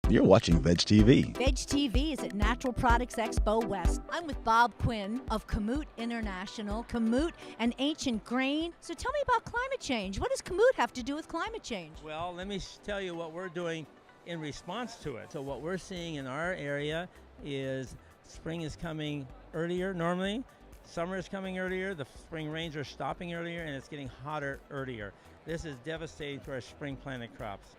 You're watching VegTV. VegTV is at Natural Products Expo West. I'm with Bob Quinn of Kamut International. Kamut, an ancient grain. So tell me about climate change. What does Kamut have to do with climate change? Well, let me tell you what we're doing in response to it. So what we're seeing in our area is spring is coming earlier normally. Summer is coming earlier, the spring rains are stopping earlier, and it's getting hotter earlier. This is devastating to our spring planted crops.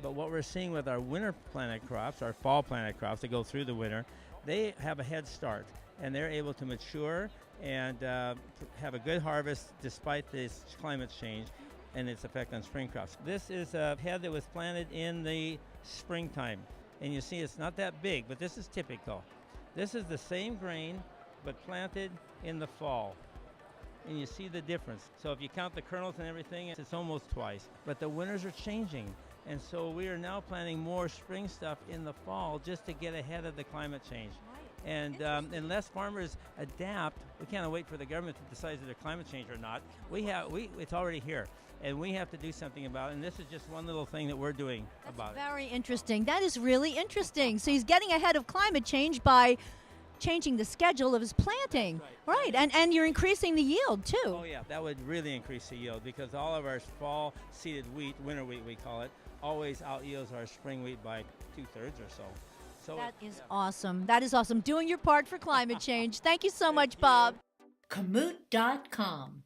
But what we're seeing with our winter planted crops, our fall planted crops that go through the winter, they have a head start, and they're able to mature and have a good harvest despite this climate change and its effect on spring crops. This is a head that was planted in the springtime, and you see it's not that big, but this is typical. This is the same grain, but planted in the fall. And you see the difference. So if you count the kernels and everything, it's almost twice. But the winters are changing. And so we are now planting more spring stuff in the fall just to get ahead of the climate change. Right. And unless farmers adapt, we can't wait for the government to decide if there's climate change or not. It's already here, and we have to do something about it. And this is just one little thing that we're doing about it. Very interesting. That is really interesting. So he's getting ahead of climate change by changing the schedule of his planting. Right. And you're increasing the yield too. Oh yeah, that would really increase the yield because all of our fall seeded wheat, winter wheat we call it, always out yields our spring wheat by 2/3 or so. That is awesome. That is awesome. Doing your part for climate change. Thank you so much, Bob. Kamut.com